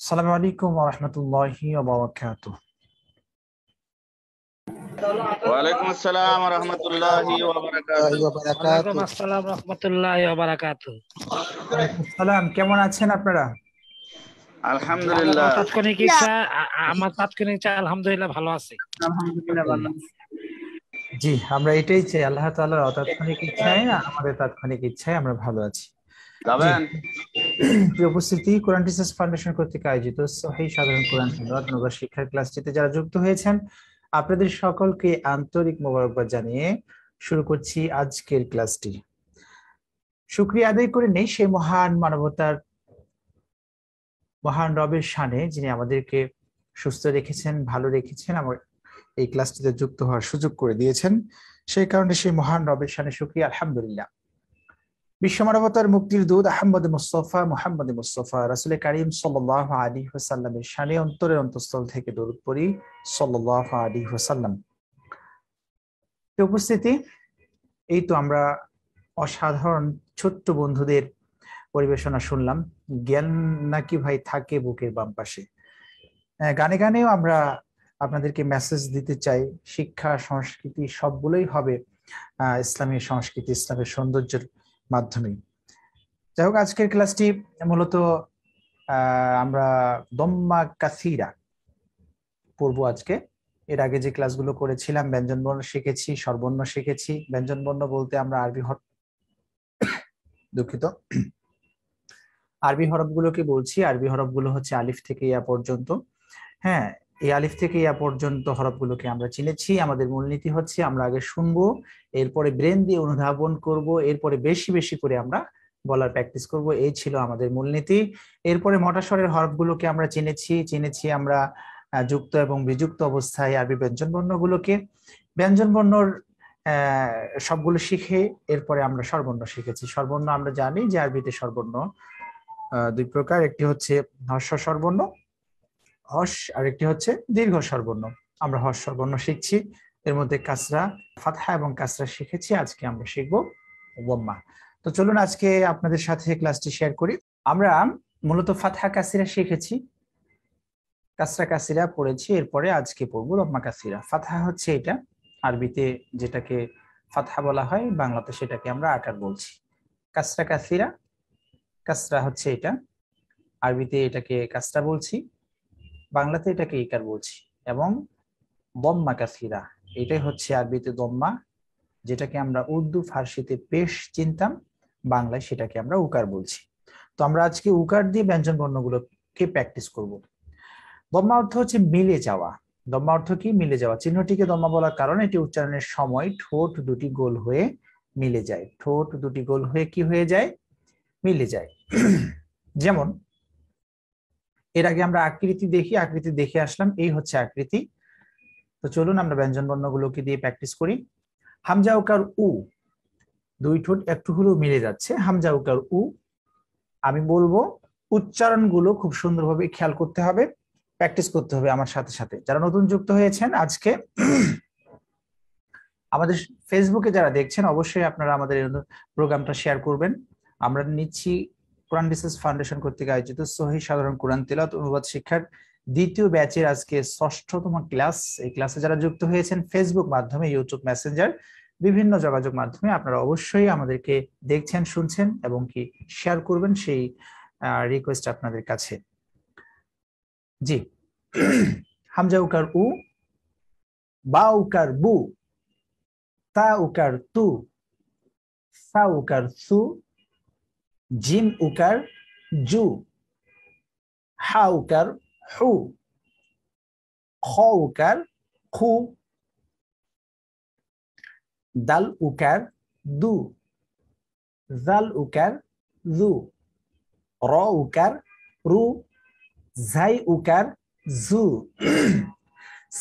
আসসালামু আলাইকুম ওয়া রাহমাতুল্লাহি ওয়া বারাকাতুহু। ওয়ালাইকুম আসসালাম ওয়া রাহমাতুল্লাহি ওয়া বারাকাতুহু। ওয়ালাইকুম আসসালাম রহমতুল্লাহি ওয়া বারাকাতুহু। ওয়ালাইকুম আসসালাম, কেমন আছেন আপনারা? আলহামদুলিল্লাহ। আমার তাৎক্ষণিক ইচ্ছা আলহামদুলিল্লাহ ভালো আছি। আলহামদুলিল্লাহ ভালো আছি। জি, আমরা এটাই চাই, আল্লাহ তাআলার অতাৎক্ষণিক ইচ্ছায় আমাদের তাৎক্ষণিক ইচ্ছায় আমরা ভালো আছি। জি, যাবেন? প্রিয় উপস্থিতি, কোরআন টিচার্স ফাউন্ডেশন কর্তৃক আয়োজিত সহিহ সাধারণ কোরআন তেলাওয়াত অনুবাদ শিক্ষার ক্লাসটিতে যারা যুক্ত হয়েছেন, আপনাদের সকলকে আন্তরিক মোবারকবাদ জানিয়ে শুরু করছি আজকের ক্লাসটি। শুকরিয়া আদায় করে নেই সেই মহান মানবতার মহান রবের শানে, যিনি আমাদেরকে সুস্থ রেখেছেন, ভালো রেখেছেন, আমার এই ক্লাসটিতে যুক্ত হওয়ার সুযোগ করে দিয়েছেন। সেই কারণে সেই মহান রবের শানে শুকরিয়া, আলহামদুলিল্লাহ। বিশ্ব মানবতার মুক্তির দূত আহমদ মুস্তফা মুহাম্মদ মুস্তফা রাসূল কারীম সাল্লাল্লাহু আলাইহি ওয়াসাল্লামের শানে অন্তরের অন্তঃস্থল থেকে দরুদ পড়ি, সাল্লাল্লাহু আলাইহি ওয়াসাল্লাম। উপস্থিতি, এই তো আমরা অসাধারণ ছোট্ট বন্ধুদের পরিবেশনা শুনলাম। জ্ঞান নাকি ভাই থাকে বুকের বাম পাশে। গানে গানেও আমরা আপনাদেরকে মেসেজ দিতে চাই, শিক্ষা সংস্কৃতি সবগুলোই হবে ইসলামী সংস্কৃতি, ইসলামের সৌন্দর্যের মাধ্যমে। যাই হোক, আজকের ক্লাসটি মূলত আমরা দম্মা কাসিরা পড়বো আজকে। এর আগে যে ক্লাসগুলো করেছিলাম ব্যঞ্জন বর্ণ শিখেছি, স্বরবর্ণ শিখেছি। ব্যঞ্জন বর্ণ বলতে আমরা আরবি হরফগুলোকে বলছি। আরবি হরফগুলো হচ্ছে আলিফ থেকে ইয়া পর্যন্ত। হ্যাঁ, এই আলিফ থেকে ইয়া পর্যন্ত হরফগুলোকে আমরা চিনেছি। আমাদের মূলনীতি হচ্ছে আমরা আগে শুনবো, এরপরে ব্রেন দিয়ে অনুধাবন করব, এরপরে বেশি বেশি করে আমরা বলার প্র্যাকটিস করব। এই ছিল আমাদের মূলনীতি। এরপরে মোটা স্বরের হরফগুলোকে আমরা চিনেছি আমরা যুক্ত এবং বিযুক্ত অবস্থায় আরবি ব্যঞ্জন বর্ণগুলোকে। ব্যঞ্জন বর্ণর সবগুলো শিখে এরপরে আমরা স্বরবর্ণ শিখেছি। স্বরবর্ণ আমরা জানি যে আরবিতে স্বরবর্ণ দুই প্রকার, একটি হচ্ছে হর্ষ স্বরবর্ণ হর্ষ, আর একটি হচ্ছে দীর্ঘ স্বরবর্ণ। আমরা হর্ষ স্বরবর্ণ শিখছি, এর মধ্যে কাসরা, ফাতহা এবং কাসরা শিখেছি। আজকে আমরা শিখবো ওয়াম্মা। তো চলুন আজকে আপনাদের সাথে ক্লাসটি শেয়ার করি। আমরা মূলত ফাতহা কাসিরা শিখেছি, কাসরা কাসিরা পড়েছি, এরপরে আজকে পড়বো ওয়াম্মা কাসিরা। ফাতহা হচ্ছে এটা, আরবিতে যেটাকে ফাতহা বলা হয়, বাংলাতে সেটাকে আমরা আকার বলছি। কাসরা কাসিরা, কাসরা হচ্ছে এটা, আরবিতে এটাকে কাসরা বলছি, বাংলাতে এটাকে ইকার বলছি। এবং দম্মা কাসিরা, এটাই হচ্ছে আরবিতে দম্মা, যেটাকে আমরা উর্দু ফার্সিতে পেশ চিনতাম, বাংলায় সেটাকে আমরা উকার বলছি। তো আমরা আজকে উকার দিয়ে ব্যঞ্জন বর্ণগুলোকে প্র্যাকটিস করব। দম্মা অর্থ হচ্ছে মিলে যাওয়া। দম্মা অর্থ কি? মিলে যাওয়া। চিহ্নটিকে দম্মা বলার কারণ এটি উচ্চারণের সময় ঠোঁট দুটি গোল হয়ে মিলে যায়। ঠোঁট দুটি গোল হয়ে কি হয়ে যায়? মিলে যায়। যেমন এর আগে আমরা আকৃতি দেখে আসলাম, এই হচ্ছে আকৃতি। তো চলুন আমরা ব্যঞ্জন বর্ণগুলোকে দিয়ে প্র্যাকটিস করি। হামজা উকার উ, দুই ঠোঁট একটু হলেও মিলে যাচ্ছে। হামজা উকার উ, আমি বলবো, উচ্চারণগুলো খুব সুন্দরভাবে খেয়াল করতে হবে, প্র্যাকটিস করতে হবে আমার সাথে সাথে। যারা নতুন যুক্ত হয়েছেন আজকে আমাদের ফেসবুকে যারা দেখছেন, অবশ্যই আপনারা আমাদের প্রোগ্রামটা শেয়ার করবেন। আমরা নিচ্ছি কোরআন টিচার্স ফাউন্ডেশন কর্তৃক আয়োজিত সহিহ সাধারণ কোরআন তেলাওয়াত অনুবাদ শিক্ষার দ্বিতীয় ব্যাচের আজকে 6ষ্ঠতম ক্লাস। এই ক্লাসে যারা যুক্ত হয়েছেন ফেসবুক মাধ্যমে, ইউটিউব মেসেঞ্জার, বিভিন্ন যোগাযোগ মাধ্যমে, আপনারা অবশ্যই আমাদেরকে দেখছেন, শুনছেন এবং কি শেয়ার করবেন, সেই রিকোয়েস্ট আপনাদের কাছে। জি, হামজা উকার উ, বা উকার বু, তা উকার তু, সা উকার সু, জিম উকার জু, হা উকার হু, খ উকার খু, দাল উকার দু, জাল উকার জু, র উকার রু, ঝাই উকার জু,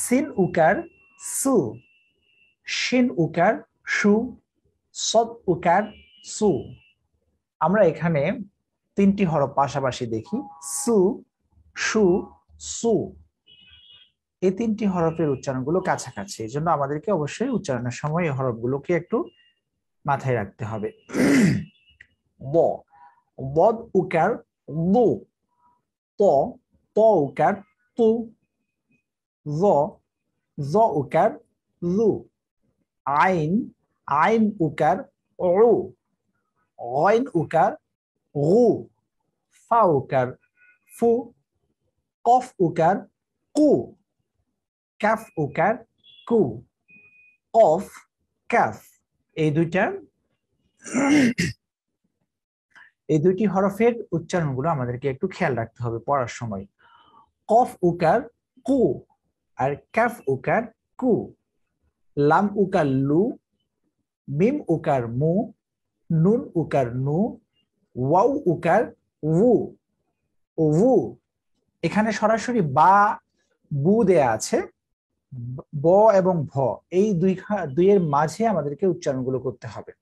সিন উকার সু, শিন উকার সু, সদ উকার সু। আমরা এখানে 3টি হরফ পাশাপাশি দেখি, সু, সু, সু। এই 3টি হরফের উচ্চারণগুলো কাছাকাছি, এই জন্য আমাদেরকে অবশ্যই উচ্চারণের সময় এই হরফগুলোকে একটু মাথায় রাখতে হবে। ব, বদ উকার বু, ত, ত ত উকার তু, জ জ উকার জু, আইন আইন উকার উ, গইন উকার গু, ফা উকার ফু, কফ উকার কু, কাফ উকার কু, কফ কাফ। এই দুইটি হরফের উচ্চারণগুলো আমাদেরকে একটু খেয়াল রাখতে হবে পড়ার সময়। কফ উকার কু আর কাফ উকার কু, লাম উকার লু, মিম উকার মু, নুন উকার নু, ওয়াও উকার উ, উ। এখানে সরাসরি বা বু দেয়া আছে, ব এবং ভ এই দুইয়ের মাঝে আমাদেরকে উচ্চারণগুলো করতে হবে।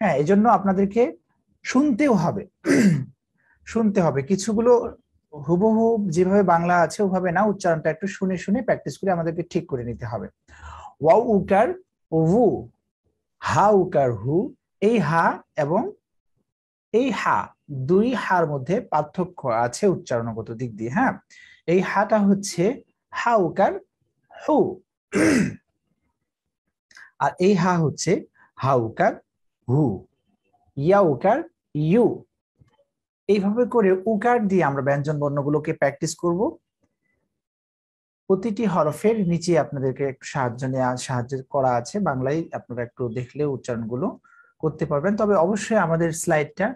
হ্যাঁ, এজন্য আপনাদেরকে শুনতেও হবে শুনতে হবে। কিছুগুলো হুবহু যেভাবে বাংলা আছে ওভাবে না, উচ্চারণটা একটু শুনে শুনে প্র্যাকটিস করে আমাদেরকে ঠিক করে নিতে হবে। ওয়াও উকার উ, হা উকার হু, এই হা এবং এই হা, দুই হার মধ্যে পার্থক্য আছে উচ্চারণগত দিক দিয়ে। হ্যাঁ, এই হাটা হচ্ছে হা উকার হু আর এই হা হচ্ছে হা উকার হু, ইয়া উকার ইউ। এইভাবে করে উকার দিয়ে আমরা ব্যঞ্জন বর্ণগুলোকে প্র্যাকটিস করব। প্রতিটি হরফের নিচে আপনাদেরকে একটু সাহায্য করা আছে বাংলায়, আপনারা একটু দেখলে উচ্চারণগুলো করতে পারবেন। তবে অবশ্যই আমাদের স্লাইডটা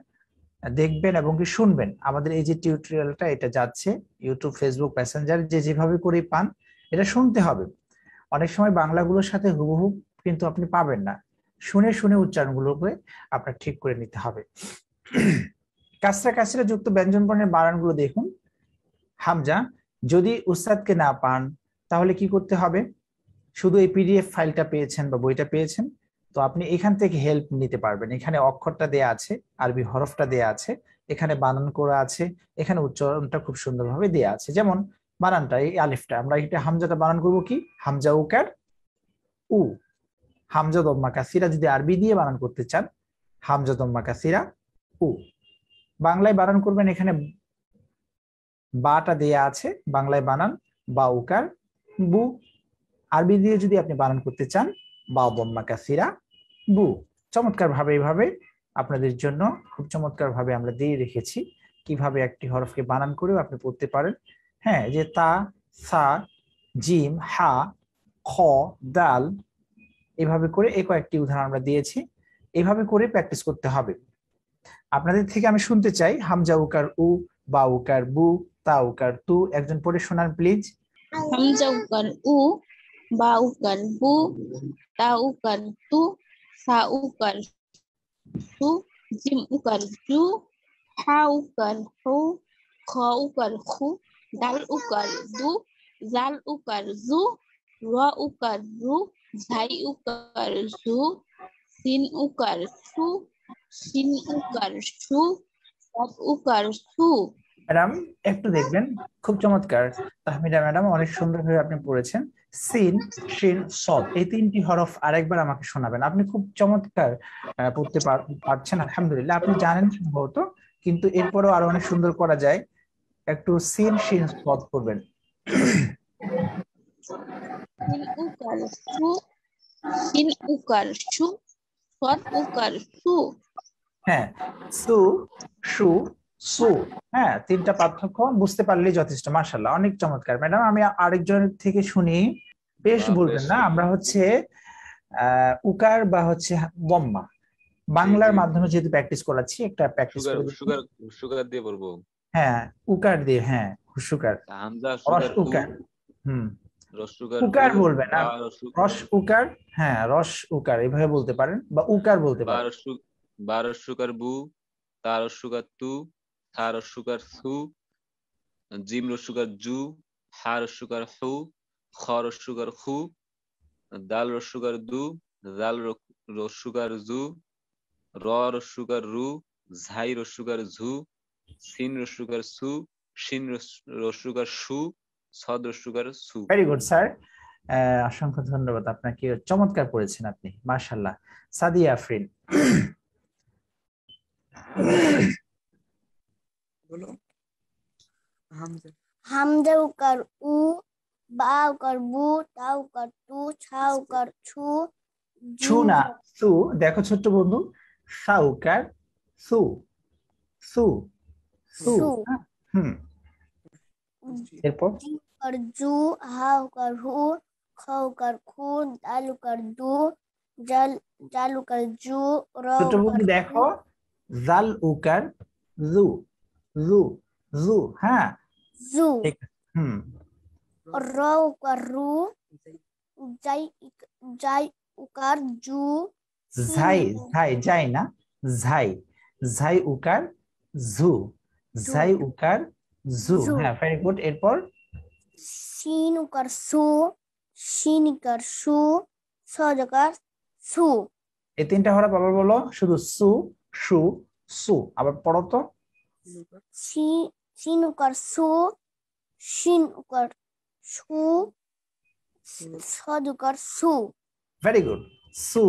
দেখবেন এবং কি শুনবেন। আমাদের এই যে টিউটোরিয়ালটা এটা যাচ্ছে ইউটিউব, ফেসবুক, মেসেঞ্জার, যেভাবে করে পান এটা শুনতে হবে। অনেক সময় বাংলাগুলোর সাথে হুবহু কিন্তু আপনি পাবেন না, শুনে শুনে উচ্চারণগুলোকে আপনার ঠিক করে নিতে হবে। কাসরা কাসরা যুক্ত ব্যঞ্জন বর্ণের বানানগুলো দেখুন। হামজা, যদি উস্তাদকে না পান তাহলে কি করতে হবে? শুধু এই পিডিএফ ফাইলটা পেয়েছেন বা বইটা পেয়েছেন, তো আপনি এখান থেকে হেল্প নিতে পারবেন। এখানে অক্ষরটা দেয়া আছে, আরবি হরফটা দেয়া আছে, এখানে বানান করা আছে, এখানে উচ্চারণটা খুব সুন্দরভাবে দেয়া আছে। যেমন বানানটা, এই আলিফটা, আমরা এটা হামজাটা বানান করব কি? হামজা উকার উ, হামজা দম্মা কাসিরা। যদি আরবি দিয়ে বানান করতে চান, হামজা দম্মা কাসিরা উ। বাংলায় বানান করবেন, এখানে বাটা দেয়া আছে, বাংলায় বানান বা উকার বু। আরবি দিয়ে যদি আপনি বানান করতে চান, বা দম্মা কাসিরা বু। চমৎকার ভাবে এইভাবে আপনাদের জন্য খুব চমৎকার ভাবে আমরা দিয়ে রেখেছি কিভাবে একটি হরফকে বানান করেও আপনি পড়তে পারেন। হ্যাঁ, যে তা, সা, জিম, হা, খ, দাল, এভাবে করে এই কয়েকটি উদাহরণ আমরা দিয়েছি। এভাবে করে প্র্যাকটিস করতে হবে। আপনাদের থেকে আমি শুনতে চাই হামজা উকার উ, বা উকার বু, তা উকার তু। একজন পড়ে শোনান প্লিজ। হামজা উকার উ, বা উকার বু, তা উকার তু, সা উকার সু, জিম উকার জু, হা উকার হু, খ উকার খু, দাল উকার দু, জাল উকার জু, র উকার রু, ঝাই উকার জু, সিন উকার সু, শিন উকার সু, সাদ উকার সু। ম্যাডাম একটু দেখবেন, খুব চমৎকার। তাহমিদা ম্যাডাম অনেক সুন্দরভাবে আপনি পড়েছেন। সিন, শিন, সদ, এই তিনটি হরফ আরেকবার আমাকে শোনাবেন। আপনি খুব চমৎকার পড়তে পারছেন, আলহামদুলিল্লাহ। আপনি জানেন সম্ভবত, কিন্তু এরপরেও আরো অনেক সুন্দর করা যায়। একটু সিন, শিন, সদ করবেন। সিন উকার সু, শিন উকার সু, সদ উকার সু। হ্যাঁ, সু, সু, সু। হ্যাঁ, তিনটা পার্থক্য বুঝতে পারলেই যথেষ্ট। মাশাআল্লাহ, অনেক চমৎকার ম্যাডাম। আমি আরেকজনের থেকে শুনি। বেশ বলবেন না, আমরা হচ্ছে উকার বা হচ্ছে বম্মা বাংলার মাধ্যমে যেহেতু প্র্যাকটিস করাচ্ছি, একটা প্র্যাকটিস করে দেখুন। সুগার দিয়ে পড়বো। হ্যাঁ, উকার দিয়ে, হ্যাঁ, হুসুকার, হামজা রস সুগার হু, উকার। হুম, রস সুগার উকার হু, বলবেন না, বা রস উকার। হ্যাঁ, রস উকার এভাবে বলতে পারেন, বা উকার বলতে পারেন। রস সুগার বু, তা রস সুগার তু, থা রস সুগার সু, জিম রস সুগার জু, হা রস সুগার হু, খ রস সুগার খু, দাল রস সুগার দু, জাল রস সুগার জু, র রস সুগার রু, ঝাই রস সুগার ঝু, সিন রস সুগার সু, শিন রস সুগার সু, সদ রস সুগার সু। ভেরি গুড স্যার, অসংখ্য ধন্যবাদ আপনাকে, চমৎকার পড়েছেন আপনি, মাশাআল্লাহ। সাদিয়া আফরিন। বলো। হামজা হামজা উকার উ, বা উকার বু, তা উকার তু, ছা উকার ছু, ছু না, সু। দেখো ছোট্ট বন্ধু, সাউকার সু, সু, সু। সু, হ্যাঁ, হুম। এরপর জিম উকার জু, হা উকার হু, খ উকার খু, দাল উকার দু, জাল জাল উকার জু, র ছোট্ট উকার বন্ধু দেখো, জাল উকার জু, জু, জু। হ্যাঁ, জু, ঠিক আছে। হুম। র উকার রু, জাই জাই উকার জু, সিন ঝাই, ঝাই, যাই না, ঝাই, ঝাই উকার জু, জু, ঝাই উকার জু। জু, হ্যাঁ, ভেরি গুড। এরপর শিন উকার সু, শিন উকার সু, সজ উকার সু, এই তিনটা হরফ আবার বলো, শুধু সু, সু, সু। আবার পড়ো তো। শিন উকার সু, শিন উকার সু, সজ উকার সু। Very good. সু,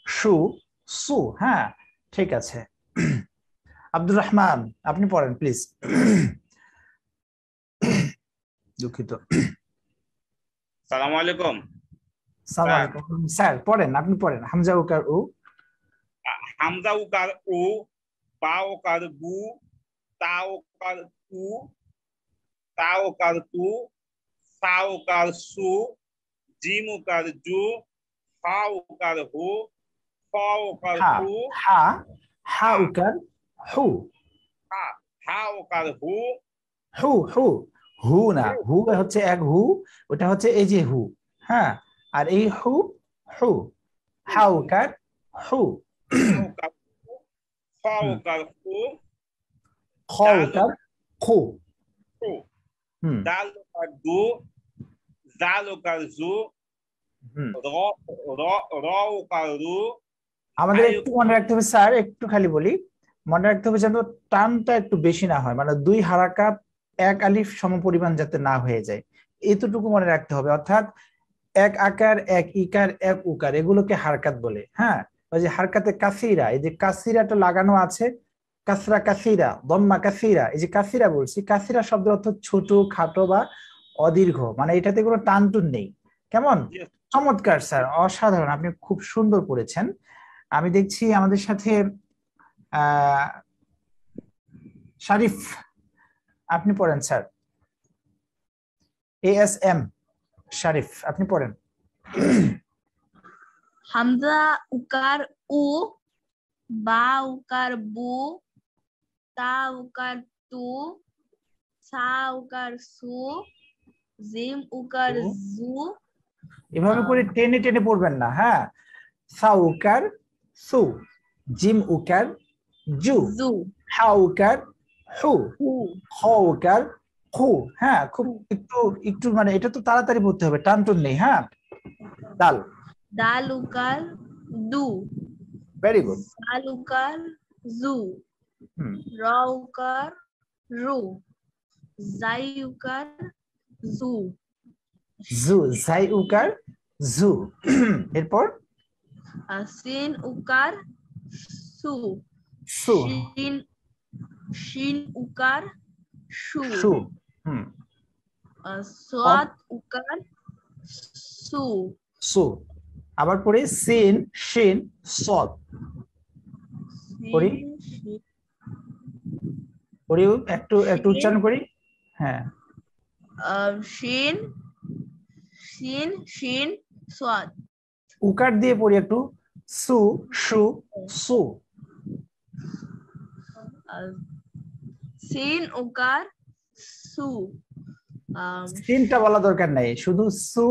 সু, সু। হ্যাঁ, ঠিক আছে। আব্দুর রহমান, আপনি পড়েন প্লিজ। দুঃখিত। সালাম আলাইকুম। সালাম আলাইকুম স্যার, পড়েন, আপনি পড়েন। হামজা উকার উ, হামজা উকার উ, বা উকার বু, তা উকার তু, তা উকার তু, সা উকার সু, জিম উকার জু, হা উকার হু, খ উকার হা, হু, হা, হা হা উকার হু, হা হা উকার হু, হু, হু, হু না, হু হচ্ছে এক হু, ওটা হচ্ছে এই যে হু। হ্যাঁ, আর এই হু, হু। হা উকার হু, হা উকার হু, খ হুম, উকার হু, খ দাল উকার খু। হু, হুম, দাল উকার দু, জাল উকার জু, হুম। র র র উকার রু, আমাদের হাই একটু মনে রাখতে হবে স্যার, একটু খালি বলি, মনে রাখতে হবে যেন টানটা একটু বেশি না হয়, মানে দুই হারাকা এক আলিফ সমপরিমাণ যাতে না হয়ে যায়, এতটুকু মনে রাখতে হবে। অর্থাৎ এক আকার, এক ইকার, এক উকার, এগুলোকে হারকাত বলে। হ্যাঁ, ওই যে হারকাতে কাসিরা, এই যে কাসিরাটা লাগানো আছে, কাসরা কাসিরা, দম্মা কাসিরা, এই যে কাসিরা বলছি, কাসিরা শব্দের অর্থ ছোট, খাটো বা অদীর্ঘ, মানে এটাতে কোনো টানটুন নেই। কেমন? চমৎকার স্যার, অসাধারণ, আপনি খুব সুন্দর করেছেন। আমি দেখছি আমাদের সাথে আহ শারিফ, আপনি পড়েন স্যার। ASM শারিফ, আপনি পড়েন। হামজা উকার উ, বা উকার বু, তা উকার তু, সা উকার সু, জিম উকার জু, এভাবে করে টেনে টেনে পড়বেন না। হ্যাঁ, সা উকার সু, জিম উকার জু, জু, হা উকার হু, হু, খ উকার খু। হ্যাঁ, খুব একটু একটু মানে এটা তো তাড়াতাড়ি পড়তে হবে, টানটুন নেই। হ্যাঁ, দাল, দাল উকার দু, ভেরি গুড। জাল উকার জু, হুম, র উকার রু, জাই উকার জু, জু, জাই উকার জু। এরপর সিন উকার সু, সু, শিন শিন উকার সু, সু। হুম, সাদ উকার সু, সু। আবার পড়ি সিন, শিন, সদ। পড়ি, সিন শিন পড়ি, একটু একটু উচ্চারণ করি। হ্যাঁ, শিন শিন শিন সাদ, উকার দিয়ে পড়ি একটু, সু, সু, সু। সিন উকার সু, সিনটা বলা দরকার নাই, শুধু সু,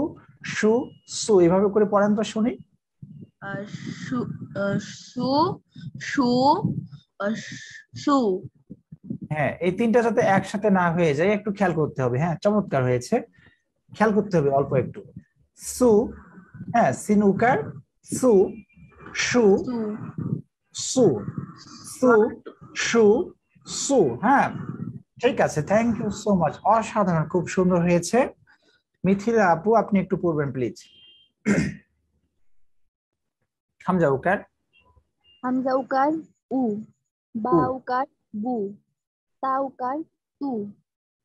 সু, সু এভাবে করে পড়েন তো শুনি। সু সু সু সু, হ্যাঁ, এই তিনটা যাতে একসাথে না হয়ে যায় একটু খেয়াল করতে হবে। হ্যাঁ, চমৎকার হয়েছে, খেয়াল করতে হবে অল্প একটু। সু, হ্যাঁ, সিন উকার সু, সু, সু, সু, সু, সু, সু। হ্যাঁ, ঠিক আছে, থ্যাংক ইউ সো মাচ, অসাধারণ, খুব সুন্দর হয়েছে। মিথিলা আপু, আপনি একটু পড়বেন প্লিজ। হামজা উকার হামজা উকার উ, বা উ, উকার বু, তা উকার তু,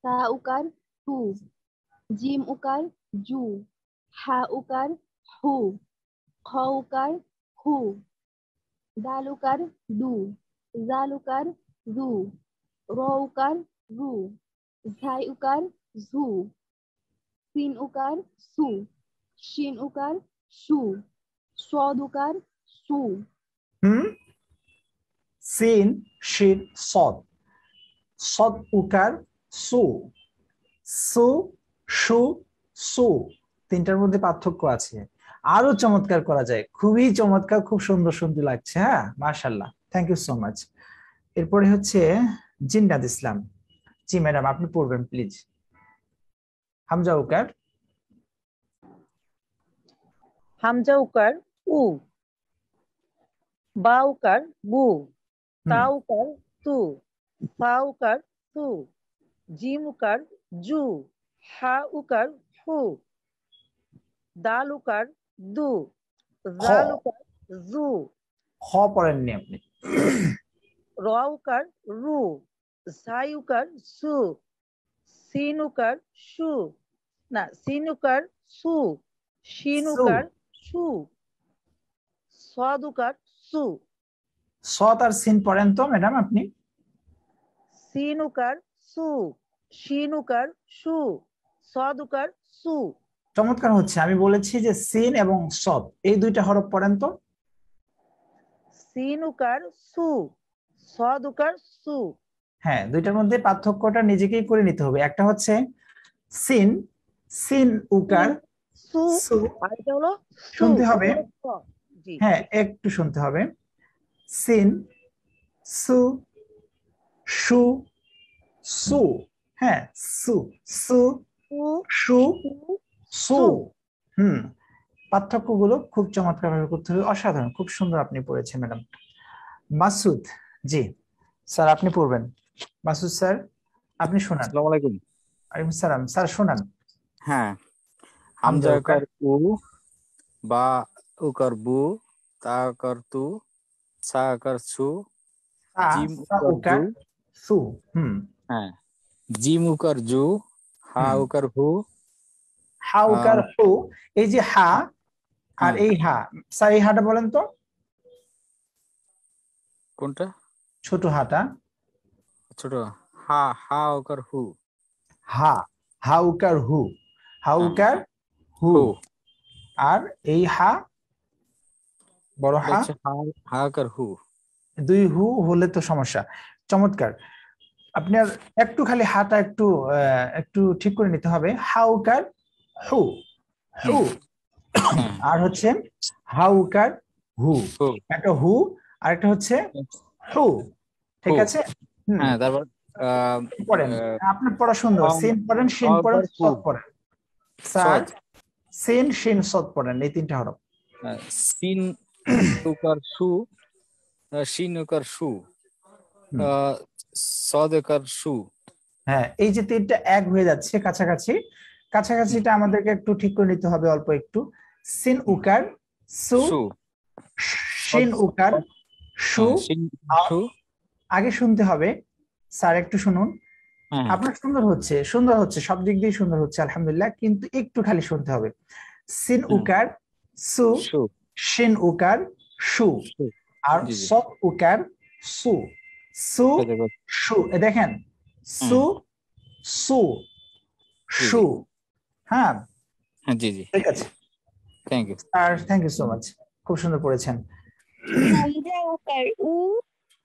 সা উকার तू जिम उकार जू हा उकार हु ख उकार खु दाल उकार दू জাল উকার রু র উকার রু ঝাই উকার ঝু সিন উকার সু শিন উকার সু সদ উকার সু সিন শিন সদ সদ উকার সু সু সু সু তিনটার মধ্যে পার্থক্য আছে আরো চমৎকার করা যায় খুবই চমৎকার খুব সুন্দর সুন্দর লাগছে হ্যাঁ মাশাআল্লাহ থ্যাংক ইউ সো মাচ এরপরে হচ্ছে জিন্নাত ইসলাম জি ম্যাডাম আপনি পড়বেন প্লিজ হামজা উকার হামজা উকার উ বা উকার বু তা উকার তু ফা উকার তু জিম উকার জু হা উকার হু দাল উকার দু জাল উকার জু খ পড়েননি আপনি র উকার রু ঝাই উকার সু সিন উকার সু না সিন উকার সু শিন উকার সু সদ উকার সু সদ আর সিন পড়েন তো ম্যাডাম আপনি সিন উকার সু শিন উকার সু সদ উকার সু চমৎকার হচ্ছে আমি বলেছি যে সিন এবং সদ এই দুইটা হরফ পড়েন তো সিন উকার সু সদ উকার সু হ্যাঁ দুইটার মধ্যে পার্থক্যটা নিজেকেই করে নিতে হবে একটা হচ্ছে সিন সিন উকার সু আর এটা হলো শুনতে হবে জি হ্যাঁ একটু শুনতে হবে সিন সু সু সু হ্যাঁ সু সু সু সু পার্থক্যগুলো খুব চমৎকার ভাবে করতে হবে অসাধারণ খুব সুন্দর আপনি পড়েছেন ম্যাডাম মাসুদ জি স্যার আপনি পড়বেন মাসুদ স্যার আপনি শোনান আসসালামু আলাইকুম ওয়ালাইকুম সালাম স্যার শোনান হ্যাঁ হামজা উকার উ বা উকার বু তা উকার তু সা উকার সু জিম উকার জু সু হ্যাঁ জিম উকার জু হা উকার হু হা উকার হু এই যে হা আর এই হা স্যার এই হাটা বলেন তো কোনটা ছোট হাটা ছোট হা হা উকার হু হা হা উকার হু হা উকার হু আর এই হা বড় হা হা উকার হু দুই হু হলে তো সমস্যা চমৎকার আপনার একটু খালি হাটা একটু একটু ঠিক করে নিতে হবে হা উকার হু হু আর হচ্ছে হা উকার হু একটা হু আর একটা হচ্ছে হু ঠিক আছে হ্যাঁ তারপর পড়েন আপনার পড়া সুন্দর সিন পড়েন শিন পড়েন সদ পড়েন স্যার সিন শিন সদ পড়েন এই তিনটা হরফ সিন উকার সু শিন উকার সু সদ উকার সু হ্যাঁ এই যে তিনটা এক হয়ে যাচ্ছে কাছাকাছি কাছাকাছিটা আমাদেরকে একটু ঠিক করে নিতে হবে অল্প একটু সিন উকার সু শিন উকার সু আগে শুনতে হবে স্যার একটু শুনুন আপনার সুন্দর হচ্ছে সব দিক দিয়ে সুন্দর হচ্ছে আলহামদুলিল্লাহ কিন্তু একটু খালি শুনতে হবে সিন উকার সু শিন উকার সু আর সদ উকার সু সু সু দেখেন সু সু সু হ্যাঁ জি জি ঠিক আছে থ্যাংক ইউ আর থ্যাংক ইউ সো মাচ খুব সুন্দর পড়েছেন হামজা উকার উ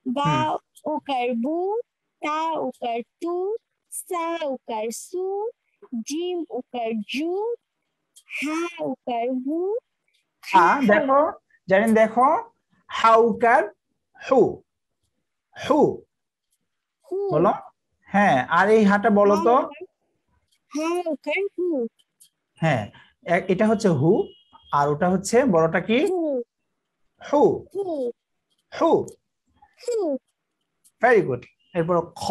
বা উকার বু তা উকার তু সা উকার সু জিম উকার জু হা উকার হু দেখো জানেন দেখো হা উকার হু হু বলো হ্যাঁ আর এই হাটা বলো তো হা উকার হু হ্যাঁ এটা হচ্ছে হু আর ওটা হচ্ছে বড়টা কি হু হু ভেরি গুড এরপর খ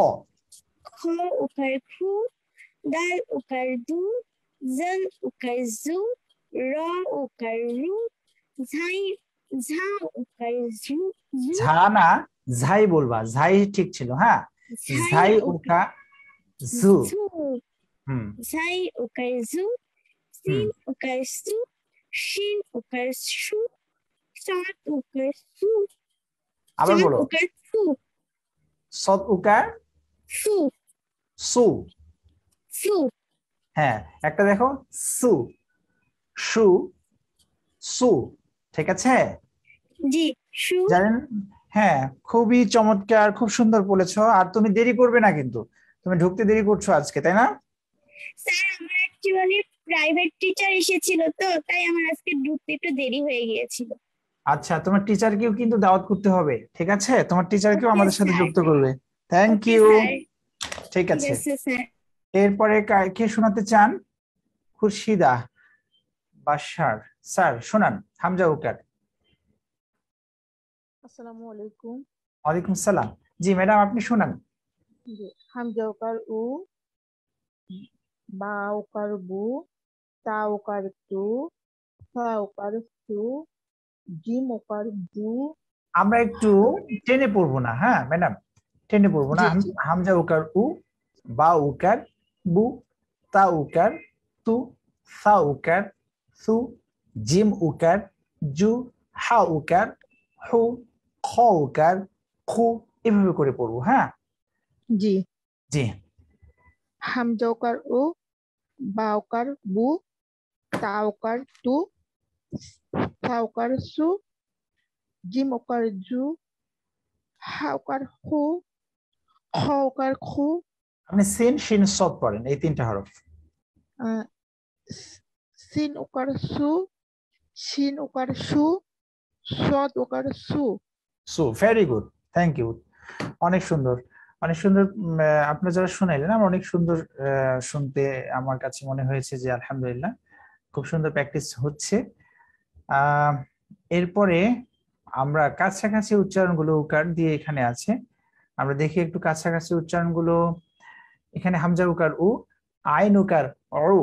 খ উকার খু দাল উকার দু জাল উকার জু র উকার রু ঝাই ঝা উকার জু ঝা না ঝাই বলবা ঝাই ঠিক ছিল হ্যাঁ ঝাই উকা জু জাই উকার জু, সিন উকার সু, শিন উকার শু, সাদ উকার সু, আবার সাদ বলো। উকার সু, সদ উকার সু, সু। সু। হ্যাঁ, একটা দেখো সু, সু, সু। ঠিক আছে? জি, সু। জানেন? হ্যাঁ, খুবই চমৎকার, খুব সুন্দর বলেছো। আর তুমি দেরি করবে না কিন্তু, তুমি ঢুকতে দেরি করছো আজকে, তাই না? স্যার আমার অ্যাকচুয়ালি প্রাইভেট টিচার এসেছিল তো, তাই আমার আজকে ঢুকতে একটু দেরি হয়ে গিয়েছিল। আচ্ছা, তোমার টিচারকেও কিন্তু দাওয়াত করতে হবে, ঠিক আছে? তোমার টিচারকেও ওকে আমাদের সাথে স্যার। যুক্ত করবে। Thank okay you. স্যার, ঠিক ঠিক আছে, আছে স্যার। এরপরে কে শোনাতে চান? খুরশিদা বাশার স্যার শোনান। হামজা উকার। আসসালামু আলাইকুম। ওয়ালাইকুম সালাম। জি ম্যাডাম, আপনি শোনান। জি, হামজা উকার উ, বা উকার বু, তা উকার তু, সা উকার সু, জিম উকার জু। আমরা একটু টেনে পড়বো না, হ্যাঁ ম্যাডাম, টেনে পড়বো না। জি জি হামজা উকার উ, বা উকার বু, তা উকার তু, সা উকার সু, জিম উকার জু, হা উকার হু, খ উকার খু, এভাবে করে পড়বো। হ্যাঁ জি। জি। হামজা উকার উ, বা উকার বু, তা উকার তু, সা উকার সু, জিম উকার জু, হা উকার হু, খ উকার খু, আপনি সিন শিন সদ পড়েন, এই তিনটা হরফ। আহ, সিন উকার সু, শিন উকার সু, সদ উকার সু। So very good, thank you. অনেক সুন্দর, অনেক সুন্দর। আপনারা যারা শুনাইলেন আমার অনেক সুন্দর শুনতে আমার কাছে মনে হয়েছে যে আলহামদুলিল্লাহ খুব সুন্দর প্র্যাকটিস হচ্ছে। এরপরে আমরা কাছাকাছি উচ্চারণগুলো উকার দিয়ে এখানে আছে, আমরা দেখি একটু কাছাকাছি উচ্চারণগুলো। এখানে হামজা উকার উ, আইন উকার অরু,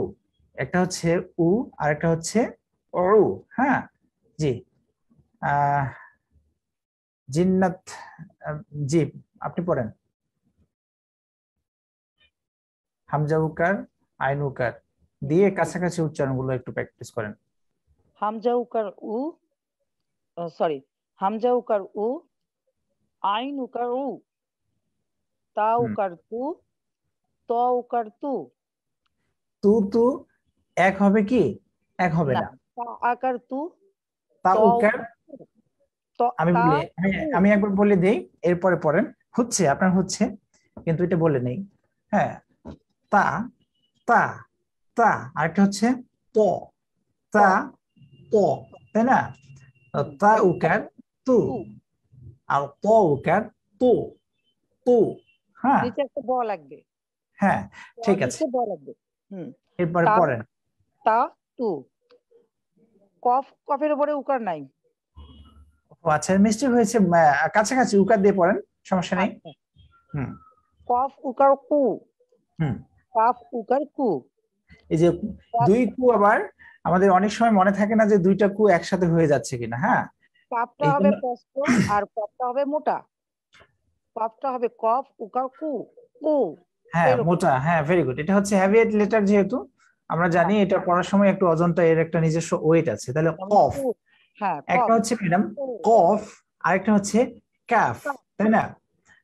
একটা হচ্ছে উ আর একটা হচ্ছে অরু। হ্যাঁ জি। জিন্নাত, জি আপনি পড়েন। হামজা উকার আইন উকার দিয়ে কাছাকাছি উচ্চারণগুলো একটু প্র্যাকটিস করেন। হামজা উকার উ, সরি, হামজা উকার উ, আইন উকার উ, তা উকার তু, ত উকার তু। তু তু এক হবে কি? এক হবে না, না। তা আকার তু, তা ত উকার ত আমি তা বলি, তু। আমি একবার বলে দেই, এরপরে পড়েন। হচ্ছে আপনার হচ্ছে, কিন্তু এটা বলে নেই। হ্যাঁ, তা তা তা, আরেকটা হচ্ছে ত, তা ত, তাই না? তা উকার তু, তু, আর ত উকার তু, তু। হ্যাঁ নিচে একটা ব লাগবে, হ্যাঁ ঠিক আছে, নিচে ব লাগবে। হুম, এরপরে তা পড়েন। তা তু। কফ, কফের উপরে উকার নাই। ও আচ্ছা, মিস্টেক হয়েছে, কাছাকাছি উকার দিয়ে পড়েন, সমস্যা নেই। আচ্ছা, হুম কফ উকার কু, হুম। কাফ উকার কু। এই যে কফ, দুই কু, আবার আমাদের অনেক সময় মনে থাকে না যে দুইটা কু একসাথে হয়ে যাচ্ছে কিনা। হ্যাঁ, কাফটা এই হবে জন্য প্রস্থ আর কফটা হবে মোটা। কফটা হবে কফ উকার কু, কু, হ্যাঁ এরকম। মোটা, হ্যাঁ ভেরি গুড। এটা হচ্ছে হেভিয়েট লেটার, যেহেতু আমরা জানি হ্যাঁ, এটা পড়ার সময় একটু অজন্তা এর একটা নিজস্ব ওয়েট আছে। তাহলে যেমন কফ, কু, হ্যাঁ একটা কফ, হচ্ছে ম্যাডাম কু, কফ, আরেকটা হচ্ছে ক্যাফ, কাফ। তাই না?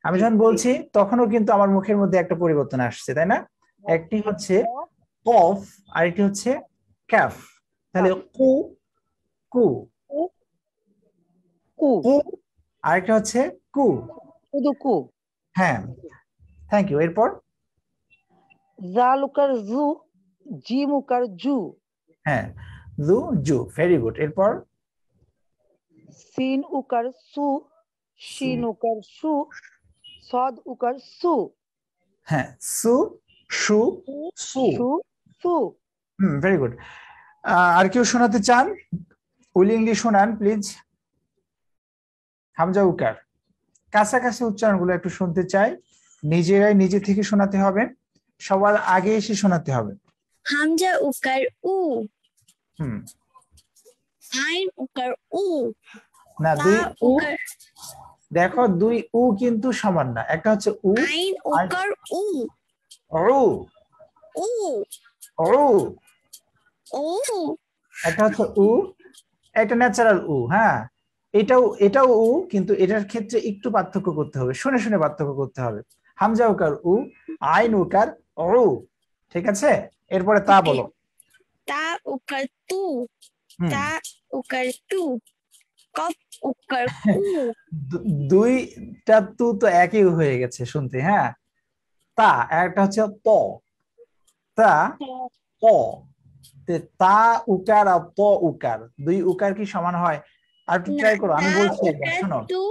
আমি জি যখন জি। বলছি তখনও কিন্তু আমার মুখের মধ্যে একটা পরিবর্তন আসছে, তাই না? একটি হচ্ছে কফ, আরেকটি হচ্ছে ক্যাফ। তাহলে কু কু কু, কু, আরেকটা হচ্ছে কু। শুধু কু। হ্যাঁ, থ্যাংক ইউ। এরপর জাল উকার জু, জিম উকার জু, হ্যাঁ, জু জু, ভেরি গুড। এরপর সিন উকার সু, শিন উকার সু, সদ উকার সু, হ্যাঁ, সু সু সু, সু। সু, সু। Very good. আর কেউ শোনাতে চান? উইলিংলি শোনান প্লিজ। হামজা উকার কাছাকাছি উচ্চারণগুলো একটু শুনতে চাই, নিজেরাই নিজে থেকে শোনাতে হবে, সবার আগে এসে শোনাতে হবে। হামজা উকার উ, হুম, আইন উকার উ, না তা দুই উ, উকার, দেখো দুই উ কিন্তু সমান না, একটা হচ্ছে উ আইন আর উকার উ, উ। উ উ উ একটা হচ্ছে উ, একটা ন্যাচারাল উ। হ্যাঁ, এটাও উ, কিন্তু এটার ক্ষেত্রে একটু পার্থক্য করতে হবে, শুনে শুনে পার্থক্য করতে হবে। হামজা উকার উ, আইন উকার উ। ঠিক আছে, এরপরে তা ওকে বলো। তা উকার তু হুম, তা উকার তু কফ উকার কু দুইটা তু তো একই হয়ে গেছে শুনতে। হ্যাঁ, তা একটা হচ্ছে ত, তা ত, তা উকার আর ত উকার, দুই উকার কি সমান হয়? আর একটু না ট্রাই করো, আমি তা বলছি একবার, উকার শোনো। তু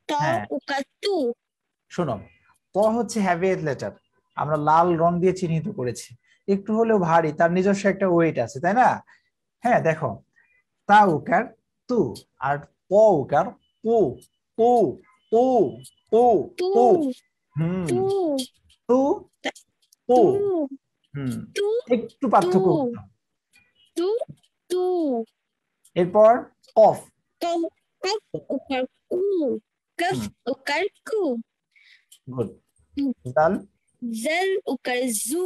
ত হ্যাঁ, উকার তু শোনো, ত হচ্ছে হ্যাভিয়েট লেটার, আমরা লাল রং দিয়ে চিহ্নিত করেছি, একটু হলেও ভারী, তার নিজস্ব একটা ওয়েট আছে, তাই না? হ্যাঁ, দেখো, তা উকার তু, আর প উকার পু, পু, পু, পু, তু পু। হুম, তু তু, পু। তু হুম, তু একটু পার্থক্য তু করতে হবে। তু তু এরপর কফ। কফ কফ উকার কু কফ হুম, উকার কু গুড। দাল। জাল উকার জু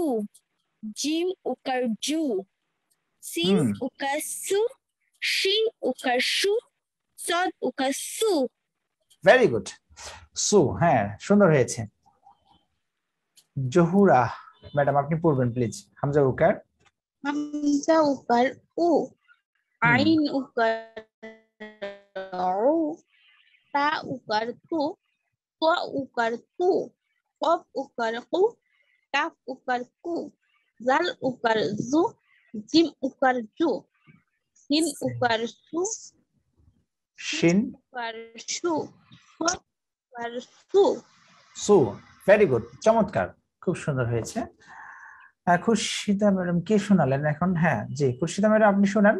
জিম উকার জু সিন হুম, উকার সু শিন উকার সু সদ উকার সু ভেরি গুড। সু, হ্যাঁ, সুন্দর হয়েছে। জহুরা ম্যাডাম, আপনি পড়বেন প্লিজ, হামজা উকার। হামজা উকার উ, হুম, আইন উকার উ, তা উকার তু, ত উকার তু, কফ উকার কু, কাফ উকার কু, জাল উকার জু, জিম উকার জু, সিন উকার সু, শিন, উকার সু, সদ উকার সু। সু, ভেরি গুড, চমৎকার, খুব সুন্দর হয়েছে। খুশিদা ম্যাডাম কে শোনালেন এখন? হ্যাঁ জি, খুশিদা ম্যাডাম আপনি শোনান।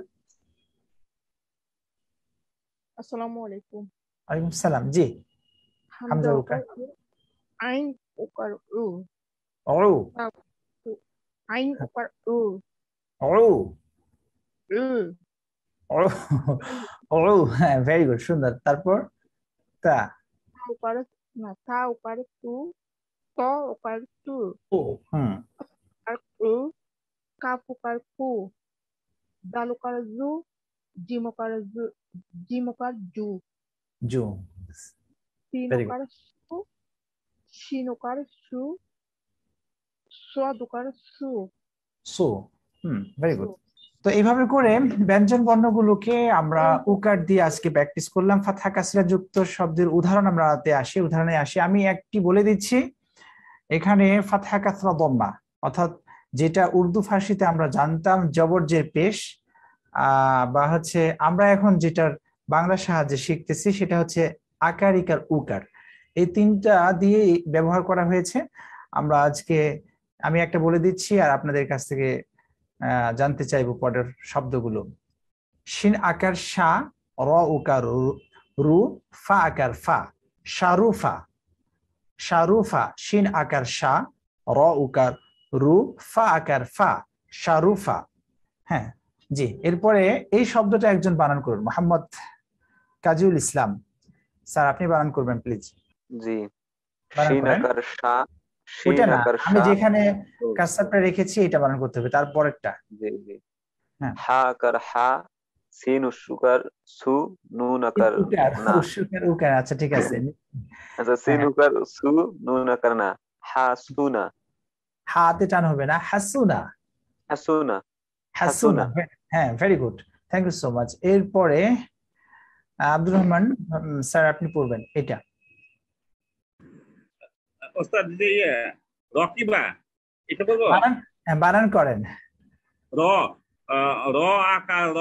আসসালামু আলাইকুম। ওয়ালাইকুম সালাম। জি, হামজা হামজা উকার উকার উ, আইন উকার উ, অরু, তা উ, আইন উকার উ, অরু, উ, অরু, অরু, হ্যাঁ, ভেরি গুড, সুন্দর। তারপর তা, তা উকার না তা উকার তু, ত উকার তু, ও, হুম, আর উ, কাফ উকার কু, দাল উকার জু, জিম উকার জু, জিম উকার জু, জু, সিন ভেরি গুড। উকার সু, শিন উকার সু, সদ উকার সু, সু, হুম, ভেরি সু। গুড। তো এইভাবে করে ব্যঞ্জন বর্ণগুলোকে আমরা উকার দিয়ে আজকে প্র্যাকটিস করলাম। ফাতহা কাসরা যুক্ত শব্দের উদাহরণ আমরা উদাহরণে আসি। আমি একটি বলে দিচ্ছি, এখানে ফাতহা কাসরা দম্মা, অর্থাৎ যেটা উর্দু ফার্সিতে আমরা জানতাম জবর জের পেশ, বা হচ্ছে আমরা এখন যেটার বাংলা সাহায্যে শিখতেছি সেটা হচ্ছে আকার ইকার উকার, এই তিনটা দিয়ে ব্যবহার করা হয়েছে। আমরা আজকে, আমি একটা বলে দিচ্ছি আর আপনাদের কাছ থেকে জানতে চাইবো পরের শব্দগুলো। শিন আকার শা, র উকার রু, ফা আকার ফা, শারুফা, শারুফা, শিন আকার শা, র উকার রু, ফা আকার ফা, শারুফা। হ্যাঁ জি, এরপরে এই শব্দটা একজন বানান করুন, মোহাম্মদ কাজীউল ইসলাম স্যার, আপনি বানান করবেন প্লিজ, জি। বানান শিন করেন। আকার শা, ওটা শিন না, আকার আমি শা, যেখানে ও, কাজটা রেখেছি এটা বানান করতে হবে, তারপরেরটা। জি জি। হ্যাঁ, হা আকার হা, সিন উশুকার সু, নুন আকার উকার, না। উকার, উকার, আচ্ছা ঠিক আছে। আচ্ছা, সিন হ্যাঁ, উকার সু, নুন আকার না। হা সুনা, হাতে টান হবে না, হাসুনা, হাসুনা, হাসুনা। হাসুনা। হ্যাঁ, very good, thank you so much. এরপরে আব্দুর রহমান স্যার, আপনি পড়বেন এটা। ওস্তাদ যে রকিবা, এটা বলবো। বানান, হ্যাঁ, বানান করেন। র, র আকার র,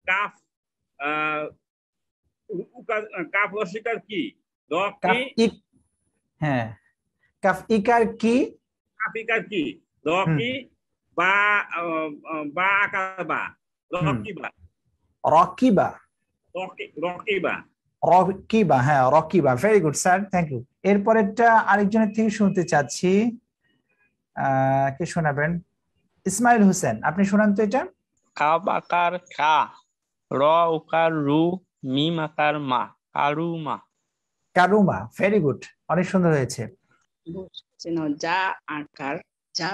কাফ, আহ, উকার, কাফ রসিকার কি, র কি, কাফ ইক, হ্যাঁ, কাফ ইকার কি, কাফ ইকার কি, র হুম, কি, বা, বা আকার বা, হুম, রকিবা, রকিবা, রকিবা। রকিবা, হ্যাঁ, Rakiba, very good sir, thank you. এরপরেরটা আরেকজনের থেকে শুনতে চাচ্ছি, কে শোনাবেন? ইসমাইল হোসেন, আপনি শোনান তো এটা। কাব আকার কা, র উকার রু, মিম আকার মা, কারুমা। কারুমা, ভেরি গুড, অনেক সুন্দর হয়েছে। যা আকার যা,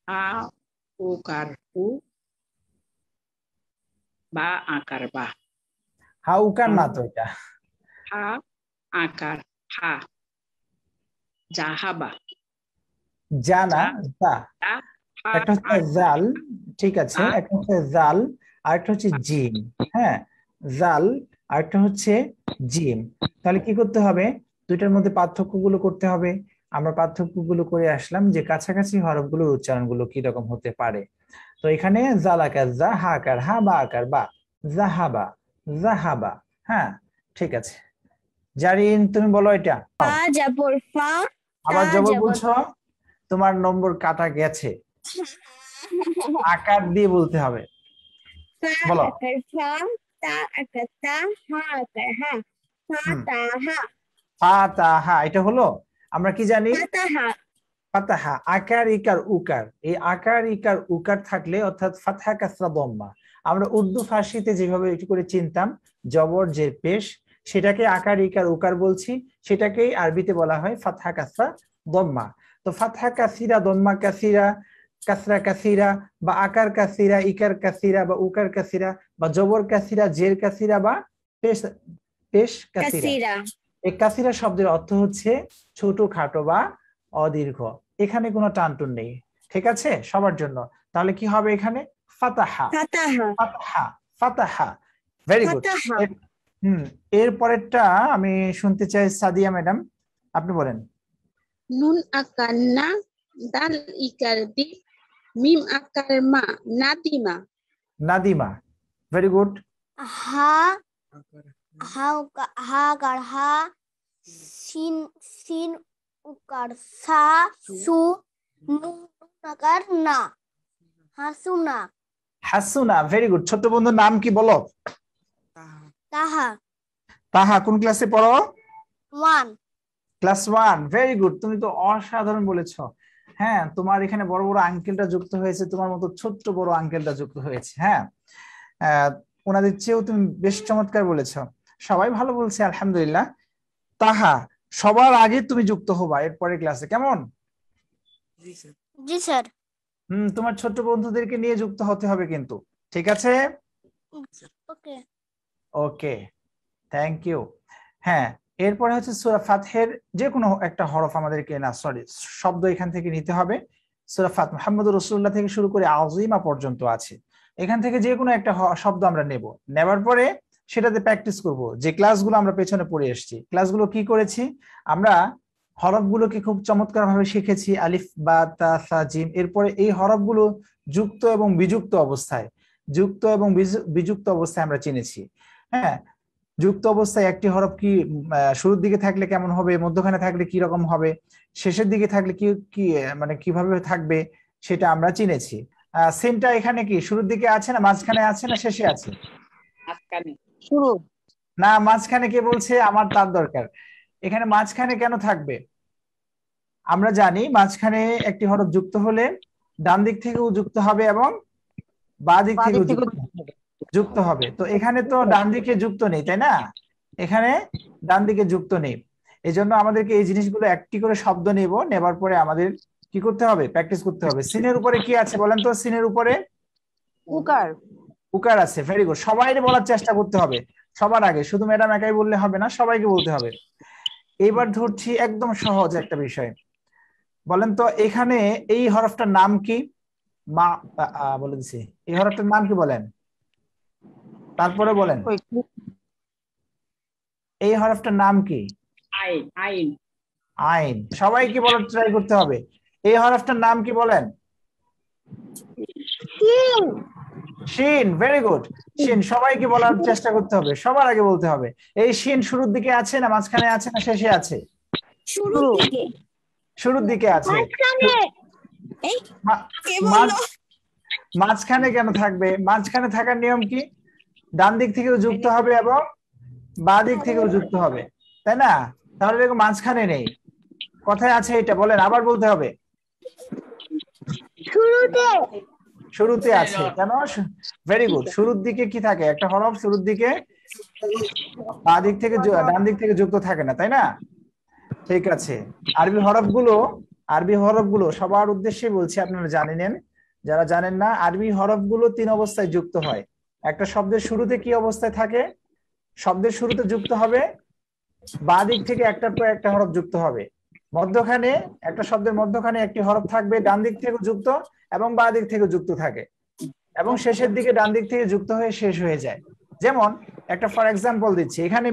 হা উকার হু বা আকার বা হা উকার না তো এটা, হা আকার হা জাহাবা জানা যা, জা হা একটা হচ্ছে জাল, ঠিক আছে, একটা হচ্ছে জাল আর একটা হচ্ছে জিম। হ্যাঁ, জাল আর একটা হচ্ছে জিম। তাহলে কি করতে হবে, দুইটার মধ্যে পার্থক্যগুলো করতে হবে। আমরা পার্থক্যগুলো করে আসলাম যে কাছাকাছি হরফগুলোর উচ্চারণগুলো কি রকম হতে পারে। তো এখানে জালাকার জা, হা আকার হা, বা আকার বা, জাহাবা জাহাবা। হ্যাঁ, ঠিক আছে। জারিন তুমি বলো এটা। ফা জবর ফা, আবার তা জবর জবর বলছো, তোমার নম্বর কাটা গেছে, আকার দিয়ে বলতে হবে। ফা বলো। আকার ফা, তা আকার তা, হা আকার হা, ফা তা হা, ফাতাহা, এটা হলো আমরা কি জানি, ফাতাহা। ফাতাহা। আকার ইকার উকার, এই আকার ইকার উকার থাকলে অর্থাৎ ফাতহা কাসরা দম্মা, আমরা উর্দু ফার্সিতে যেভাবে একটু করে চিনতাম জবর জের পেশ, সেটাকে আকার ইকার উকার বলছি, সেটাকেই আরবিতে বলা হয় ফাতহা কাসরা দম্মা। তো ফাতহা কাসিরা, দম্মা কাসিরা, কাসরা কাসিরা, বা আকার কাসিরা, ইকার কাসিরা, বা উকার কাসিরা, বা জবর কাসিরা, জের কাসিরা, বা পেশ পেশ কাসিরা। কাসিরা। এই কাসিরা শব্দের অর্থ হচ্ছে ছোট খাটো বা অদীর্ঘ, এখানে কোনো টানটুন নেই, ঠিক আছে সবার জন্য। তাহলে কি হবে এখানে, ফাতাহা ফাতাহা ফাতাহা ফাতাহা। Very good. ফাতাহা। এর পরেরটা আমি শুনতে চাই সাদিয়া ম্যাডাম, আপনি বলেন। নুন আকার না, দাল ইকার দি, মিম আকার মা, নাদিমা। নাদিমা, ভেরি গুড। হা হা হা আকার হা, সিন সিন উকার সা, সু নুন আকার না, হাসুনা। হাসুনা, ভেরি গুড। ছোট্ট বন্ধুর নাম কি বলো? তাহা। তাহা কোন ক্লাসে পড়ো? 1 ক্লাস 1, ভেরি গুড। তুমি তো অসাধারণ বলেছো। হ্যাঁ, তোমার এখানে বড় বড় আঙ্কেলটা যুক্ত হয়েছে, তোমার মতো ছোট্ট বড় আঙ্কেলটা যুক্ত হয়েছে। হ্যাঁ, ওনাদের চেয়েও তুমি বেশ চমৎকার বলেছো, সবাই ভালো বলছে আলহামদুলিল্লাহ। তাহা, সবার আগে তুমি যুক্ত হবা এরপরে ক্লাসে, কেমন? জি স্যার। তোমার ছোট্ট বন্ধুদেরকে নিয়ে যুক্ত হতে হবে কিন্তু, ঠিক আছে? ওকে ওকে, থ্যাংক ইউ। হ্যাঁ, এরপরে হচ্ছে সূরা ফাতহের যে কোনো একটা হরফ আমাদেরকে, না সরি, শব্দ এখান থেকে নিতে হবে। সূরা ফাত, মুহাম্মদুর রাসূলুল্লাহ থেকে শুরু করে আযীমা পর্যন্ত আছে, এখান থেকে যে কোনো একটা শব্দ আমরা নেব, নেবার পরে সেটাতে প্র্যাকটিস করব। যে ক্লাসগুলো আমরা পেছনে পড়ে এসেছি, ক্লাসগুলো কি করেছি আমরা, হরফগুলোকে খুব চমৎকার ভাবে শিখেছি, আলিফ বা তা সা জিম। এরপরে এই হরফগুলো যুক্ত এবং বিযুক্ত অবস্থায়, যুক্ত এবং বিযুক্ত অবস্থায় আমরা চিনেছি। হ্যাঁ, যুক্ত অবস্থায় একটি হরফ কি শুরুর দিকে থাকলে কেমন হবে, মধ্যখানে থাকলে কি রকম হবে, শেষের দিকে থাকলে কি কি মানে কিভাবে থাকবে, সেটা আমরা চিনেছি। সিনটা এখানে কি শুরুর দিকে আছে না মাঝখানে আছে না শেষে আছে? মাঝখানে। শুরু না, মাঝখানে কে বলছে? আমার তার দরকার। এখানে মাঝখানে কেন থাকবে? আমরা জানি মাঝখানে একটি হরফ যুক্ত হলে ডান দিক থেকেও যুক্ত হবে এবং বাঁ দিক থেকেও যুক্ত হবে। তো এখানে তো ডান দিকে যুক্ত নেই, তাই না? এখানে ডান দিকে যুক্ত নেই, এই জন্য আমাদেরকে এই জিনিসগুলো একটি করে শব্দ নেব, নেবার পরে আমাদের কি করতে হবে, প্র্যাকটিস করতে হবে। সিনের উপরে কি আছে বলেন তো? সিনের উপরে উকার। উকার আছে, ভেরি গুড। সবাই বলার চেষ্টা করতে হবে সবার আগে, শুধু ম্যাডাম একাই বললে হবে না, সবাইকে বলতে হবে। এবার ধরছি একদম সহজ একটা বিষয়, বলেন তো এখানে এই হরফটার নাম কি? মা বলে দিছি, এই হরফটার নাম কি বলেন? তারপরে বলেন এই হরফটার নাম কি? আইন। আইন। আইন। সবাইকে বলার ট্রাই করতে হবে, এই হরফটার নাম কি বলেন? শিন, ভেরি গুড। শিন, সবাইকে বলার চেষ্টা করতে হবে, সবার আগে বলতে হবে। এই শিন শুরুর দিকে আছে না মাঝখানে আছে না শেষে আছে? শুরুর দিকে। শুরুর দিকে আছে। এই মাঝখানে কেন থাকবে? মাঝখানে থাকার নিয়ম কি? ডান দিক থেকেও যুক্ত হবে এবং বাঁ দিক থেকেও যুক্ত হবে, তাই না? তাহলে দেখো মাঝখানে নেই, কথায় আছে এটা, বলেন আবার বলতে হবে। শুরুতে আছে কেন? Very good. শুরুর দিকে কি থাকে? একটা হরফ শুরুর দিকে বাঁ দিক থেকে ডান দিক থেকে যুক্ত থাকে না, তাই না? ঠিক আছে, আরবি হরফগুলো আরবি হরফগুলো সবার উদ্দেশ্যে বলছি, আপনারা জানে নেন, যারা জানেন না, আরবি হরফগুলো 3 অবস্থায় যুক্ত হয়। একটা শব্দের শুরুতে কি অবস্থায় থাকে? শব্দের শুরুতে যুক্ত হবে, বাঁ দিক থেকে একটার পর একটা হরফ যুক্ত হবে, মধ্যখানে একটা শব্দের মধ্যখানে একটি হরফ থাকবে, ডান দিক থেকে যুক্ত এবং বাঁ দিক থেকে যুক্ত থাকে, এবং শেষের দিকে ডান দিক থেকে যুক্ত হয়ে শেষ হয়ে যায়। যেমন একটা ফর এক্সাম্পল দিচ্ছি, এখানে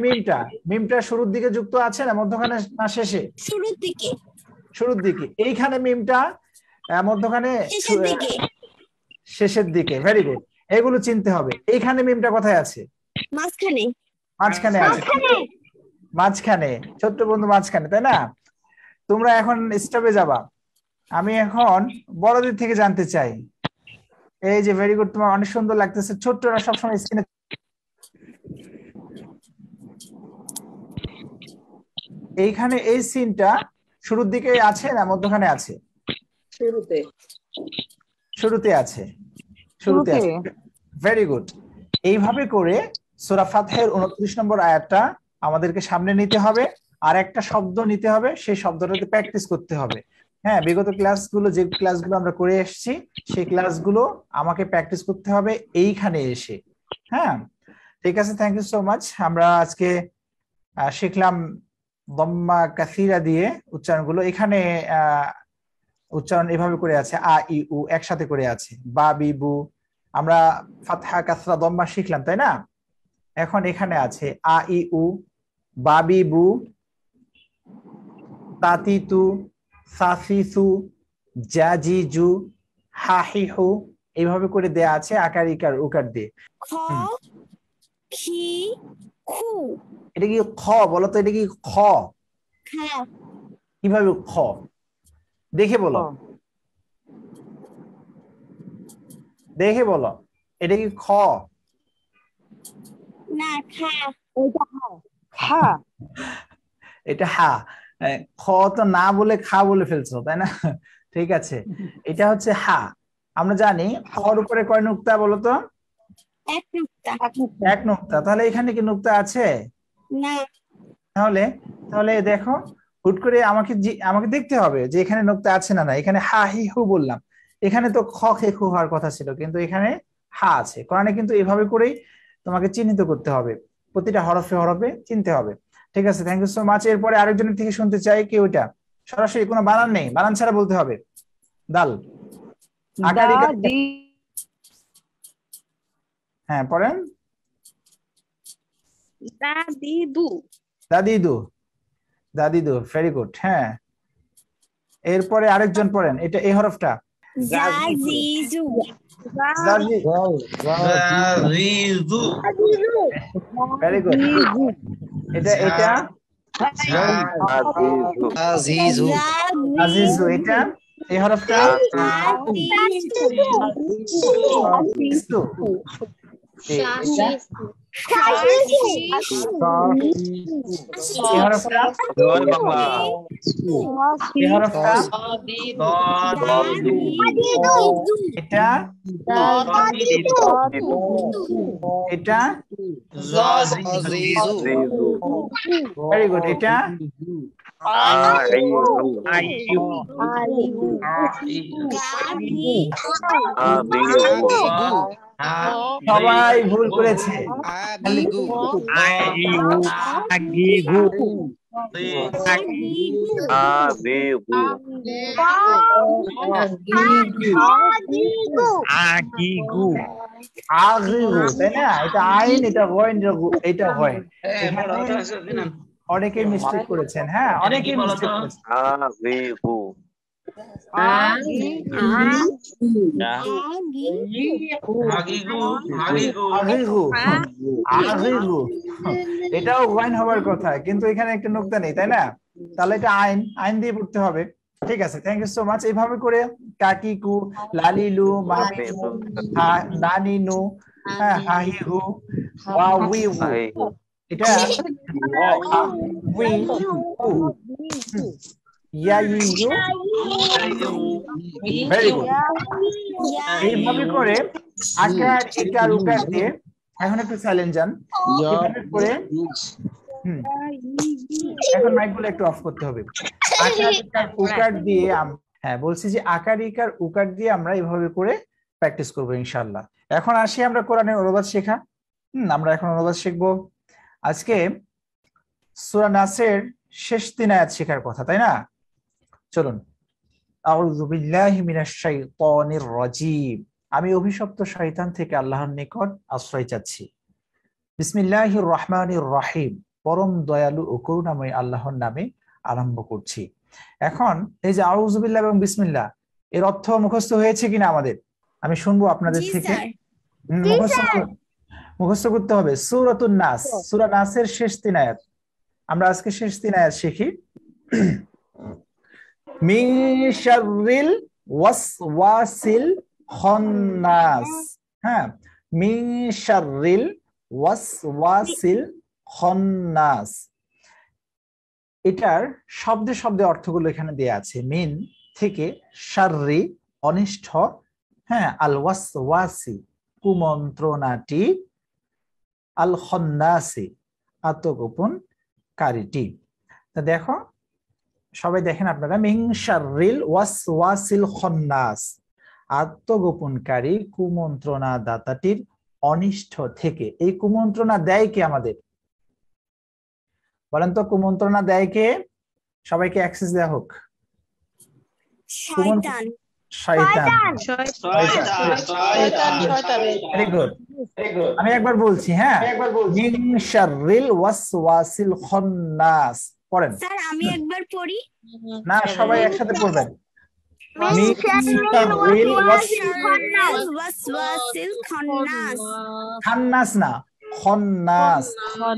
মিমটা শুরুর দিকে যুক্ত আছে না মধ্যখানে না শেষে? শুরুর দিকে। শুরুর দিকে। এইখানে মিমটা মধ্যখানে শেষের দিকে। ভেরি গুড, এগুলো চিনতে হবে। এইখানে মিমটা কোথায় আছে? মাঝখানে। মাঝখানে আছে, মাঝখানে, ছোট্ট বন্ধু মাঝখানে, তাই না? তোমরা এখন স্টপে যাবা, আমি এখন বড়দের থেকে জানতে চাই। এই যে ভেরি গুড, তোমার অনেক সুন্দর লাগতেছে, ছোট্টরা সবসময় স্ক্রিনে। এইখানে এই সিনটা শুরুর দিকে আছে না মধ্যখানে আছে? শুরুতে। শুরুতে আছে, শুরুতে আছে। Very good. এইভাবে করে সূরা ফাতহের 29 নম্বর আয়াতটা আমাদেরকে সামনে নিতে হবে, আর একটা শব্দ নিতে হবে, সেই শব্দটাতে প্র্যাকটিস করতে হবে। হ্যাঁ, বিগত ক্লাসগুলো, যে ক্লাসগুলো আমরা করে এসেছি, সেই ক্লাসগুলো আমাকে প্র্যাকটিস করতে হবে এইখানে এসে। হ্যাঁ, ঠিক আছে, থ্যাংক ইউ সো মাচ। আমরা আজকে শিখলাম দম্মা কাসিরা দিয়ে উচ্চারণগুলো। এখানে উচ্চারণ এভাবে করে আছে, আ ই উ একসাথে করে আছে, বা বি বু। আমরা ফাতহা কাসরা দম্মা শিখলাম, তাই না? এখন এখানে আছে আ ই উ, বা বি বু, তাতি তু, সাফি সু, জাজি জু, হাহি হু, এইভাবে করে দেয়া আছে আকার ইকার উকার দিয়ে। খ খি খু। এটা কি খ? বলো তো, এটা কি খ? কিভাবে খ? দেখে বলো, দেখে বলো, এটা কি খ? না, খা। এটা হা। খ তো না বলে খা বলে ফেলছো, তাই না? ঠিক আছে, এটা হচ্ছে হা। আমরা জানি খর উপরে কয় নুক্তা বলো তো? এক নুক্তা। এক নুক্তা। তাহলে এখানে কি নুক্তা আছে? না। তাহলে দেখো, হুট করে আমাকে দেখতে হবে যে এখানে নুক্তা আছে না। এখানে হা হি হু বললাম, এখানে তো খ খে খু হওয়ার কথা ছিল, কিন্তু এখানে হা আছে। কোরআনে কিন্তু এভাবে করেই তোমাকে চিহ্নিত করতে হবে, প্রতিটা হরফে হরফে চিনতে হবে। ঠিক আছে, থ্যাংক ইউ সো মাচ। এরপরে আরেকজনের থেকে শুনতে চাই, কি ওইটা সরাসরি, কোনো বানান নেই, বানান ছাড়া বলতে হবে। দাল হ্যাঁ, পড়েন। দাদিদু। দাদিদু, দাদিদু, ভেরি গুড। হ্যাঁ, এরপরে আরেকজন পড়েন, এটা এই হরফটা। জাজিজু। Very good. এটা আজিজু। আজিজু, এটা এই হরফটা। এটা ভেরি গুড। এটা সবাই ভুল করেছে। তাই না? এটা আইন, এটা হয়, এটা হয়। অনেকেই মিস্টেক করেছেন। হ্যাঁ, অনেকেই মিস্টেক করেছেন। এটাও ওয়াইন হওয়ার কথা, কিন্তু এখানে একটা নুক্তা নেই, তাই না? তাহলে এটা আইন দিয়ে পড়তে হবে। ঠিক আছে, থ্যাংক ইউ সো মাচ। এইভাবে করে কাকিকু, লালিলু, মামিকু, নানিনু, হাহিহু, ওয়াউইউ, এটা ভেরি গুড। এইভাবে করে আকার ইকার উকার দিয়ে, এখন একটু সাইলেন্ট যান, এইভাবে করে এখন মাইকগুলো একটু অফ করতে হবে। আকার ইকার উকার দিয়ে হ্যাঁ বলছি যে আকার ইকার উকার দিয়ে আমরা এইভাবে করে প্র্যাকটিস করবো ইনশাআল্লাহ। এখন আসি আমরা কোরআনের অনুবাদ শেখা। আমরা এখন অনুবাদ শিখবো। আজকে সূরা নাসের শেষ 3 আয়াত শেখার কথা, তাই না? চলুন। আউযু বিল্লাহি মিনাশ শাইতানির রাজীম। আমি অভিশপ্ত শয়তান থেকে আল্লাহর নিকট আশ্রয় চাচ্ছি। বিসমিল্লাহির রহমানির রহিম। পরম দয়ালু ও করুণাময় আল্লাহর নামে আরম্ভ করছি। এখন এই যে আউযু বিল্লাহ এবং বিসমিল্লাহ এর অর্থ মুখস্থ হয়েছে কিনা আমাদের? আমি শুনবো আপনাদের থেকে। মুখস্থ করতে হবে। সূরাতুন নাস, সূরা নাসের শেষ 3 আয়াত। আমরা আজকে শেষ 3 আয়াত শিখি। মিন শাররিল ওয়াসওয়াসিল খান্নাস। হ্যাঁ, মিন শাররিল ওয়াসওয়াসিল খান্নাস। এটার শব্দে শব্দে অর্থগুলো এখানে দেয়া আছে। মিন থেকে, শাররি অনিষ্ট, হ্যাঁ, আল ওয়াসওয়াসি কুমন্ত্রণাটি, আল খান্নাসি আত্মগোপনকারীটি। তা দেখো সবাই দেখেন আপনারা, মিন শাররিল ওয়াসওয়াসিল খান্নাস, আত্মগোপনকারী কুমন্ত্রণা দাতাটির অনিষ্ট থেকে। এই কুমন্ত্রণা দেয় কে আমাদের? বলেন তো, কুমন্ত্রণা দেয় কে? সবাইকে অ্যাক্সেস দেয়া হোক। শয়তান। শয়তান। Very good. আমি একবার বলছি, হ্যাঁ, মিন শাররিল ওয়াসওয়াসিল খান্নাস। পড়েন স্যার আমি একবার পড়ি। না, সবাই একসাথে পড়বেন। মিন শাররিল ওয়াসওয়াসিল খান্নাস। খান্নাস না, খান্নাস।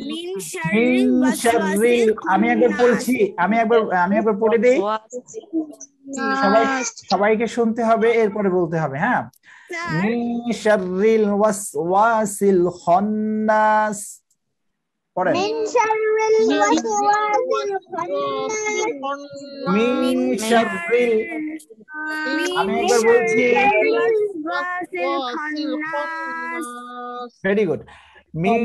মিন শাররিল, আমি একবার বলছি, আমি একবার পড়ে দেই। সবাইকে শুনতে হবে, এরপরে বলতে হবে। হ্যাঁ, মিন শাররিল ওয়াসওয়াসিল খান্নাস। পড়েন। মিন শাররিল ওয়াসওয়াসিল খান্নাস। মিন শাররিল, আমি একবার বলছি। Very good. মিন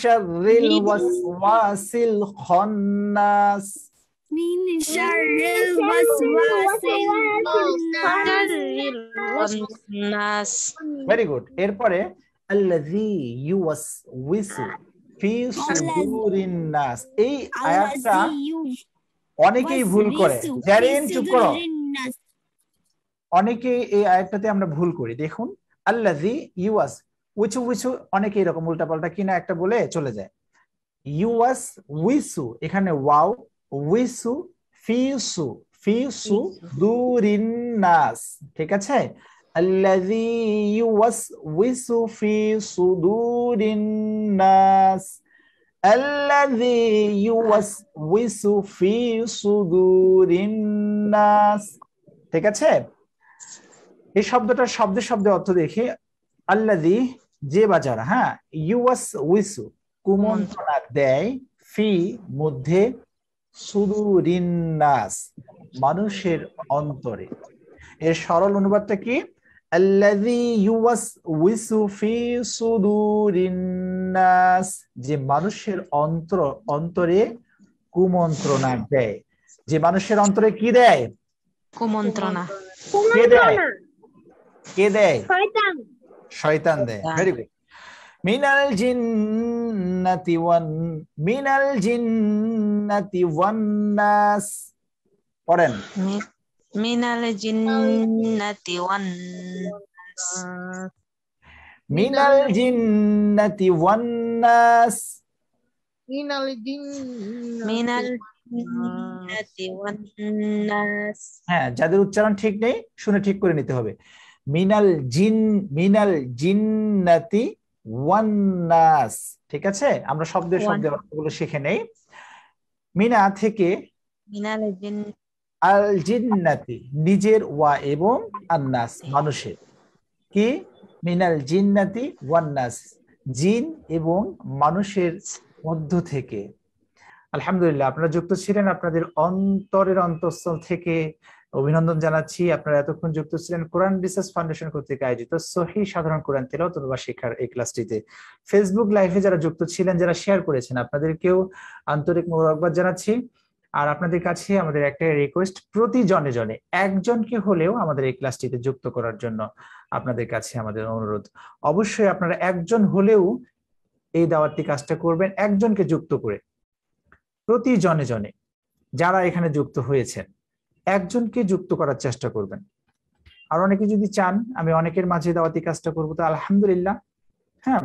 শাররিল ওয়াসওয়াসিল খান্নাস। মিন শাররিল ওয়াসওয়াসিল খান্নাস। Very good. এরপরে আল্লাযী ইউওয়াসওয়িসু ফি সুদুরিন নাস। এই আয়াতটা অনেকেই ভুল করে। জারিন চুপ করো। অনেকেই এই আয়াতটাতে আমরা ভুল করি। দেখুন, আল্লাযী ইউওয়াস উইচু অনেকে এরকম উল্টাপাল্টা কিনা একটা বলে চলে যায়। ইউওয়াসউইসু, এখানে ওয়াও, উইসু ফি সুদুরিন নাস। ঠিক আছে? আল্লাযী ইউওয়াসউইসু ফি সুদুরিন নাস। আল্লাযী ইউওয়াসউইসু ফি সুদুরিন নাস। ঠিক আছে? এই শব্দটা শব্দে শব্দে অর্থ দেখি। আল্লাযী, যে বা যারা, হ্যাঁ, ইউওয়াসউইসু কুমন্ত্রণা দেয়, ফি মধ্যে, সুদুরিন নাস মানুষের অন্তরে। এর সরল অনুবাদটা কি? আল্লাযী ইউওয়াসউইসু ফি সুদুরিন নাস, যে মানুষের অন্তরে কুমন্ত্রণা দেয়। যে মানুষের অন্তরে কি দেয়? কুমন্ত্রণা। কে দেয়? কে দেয়? শয়তান। শয়তান দেয়। Very good. মিনাল জিন্নাতি ওয়ান নাস। পড়েন। মিনাল জিন্নাতি ওয়ান নাস। মিনাল জিন্নাতি ওয়ান নাস। মিনাল জিন্নাতি ওয়ান নাস। হ্যাঁ, যাদের উচ্চারণ ঠিক নেই শুনে ঠিক করে নিতে হবে। মিনাল জিন্নাতি ওয়ান নাস। ঠিক আছে? আমরা শব্দের অর্থগুলো শিখে নেই। মিনা থেকে, মিনাল আল জিন্নাতি নিজের, ওয়া এবং আন্নাস মানুষের। কি? মিনাল জিন্নাতি ওয়ান নাস, জিন এবং মানুষের মধ্য থেকে। আলহামদুলিল্লাহ, আপনারা যুক্ত ছিলেন আপনাদের অন্তরের অন্তঃস্থল থেকে অভিনন্দন জানাচ্ছি, আপনারা এতক্ষণ যুক্ত ছিলেন কোরআন রিসার্চ ফাউন্ডেশন কর্তৃক আয়োজিত সহিহ সাধারণ কোরআন তেলাওয়াত বা শিক্ষার এই ক্লাসটিতে। ফেসবুক লাইভে যারা যুক্ত ছিলেন, যারা শেয়ার করেছেন, আপনাদেরকেও আন্তরিক মোবারকবাদ জানাচ্ছি। আর আপনাদের কাছে আমাদের একটা রিকোয়েস্ট, প্রতি জনে জনে একজনকে হলেও আমাদের এই ক্লাসটিতে যুক্ত করার জন্য আপনাদের কাছে আমাদের অনুরোধ। অবশ্যই আপনারা একজন হলেও এই দাওয়াতি কাজটা করবেন, একজনকে যুক্ত করে। প্রতি জনে জনে যারা এখানে যুক্ত হয়েছেন একজনকে যুক্ত করার চেষ্টা করবেন। আর অনেকে যদি চান আমি অনেকের মাঝে দাওয়াতি কাজটা করবো, তো আলহামদুলিল্লাহ। হ্যাঁ,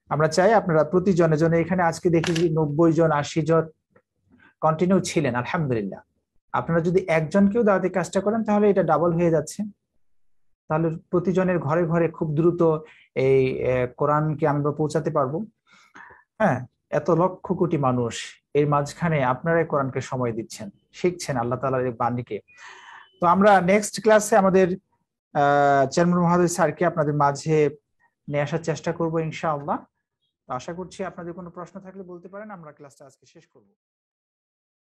আমরা চাই আপনারা প্রতি জনে জনে, এখানে আজকে দেখি 90 জন 80 জন কন্টিনিউ ছিলেন, আলহামদুলিল্লাহ। আপনারা যদি একজনকেও দাওয়াতি কাজটা করেন তাহলে এটা ডাবল হয়ে যাচ্ছে। তাহলে প্রতিজনের ঘরে ঘরে খুব দ্রুত এই কোরআনকে আমরা পৌঁছাতে পারবো। হ্যাঁ, এত লক্ষ কোটি মানুষ এর মাঝখানে আপনারাই কোরআনকে সময় দিচ্ছেন, শিখছেন আল্লাহ তাআলার এই বাণীকে। তো আমরা নেক্সট ক্লাসে আমাদের চেয়ারম্যান মহোদয় স্যারকে আপনাদের মাঝে নিয়ে আসার চেষ্টা করবো ইনশাআল্লাহ। আশা করছি আপনাদের কোনো প্রশ্ন থাকলে বলতে পারেন, আমরা ক্লাসটা আজকে শেষ করবো।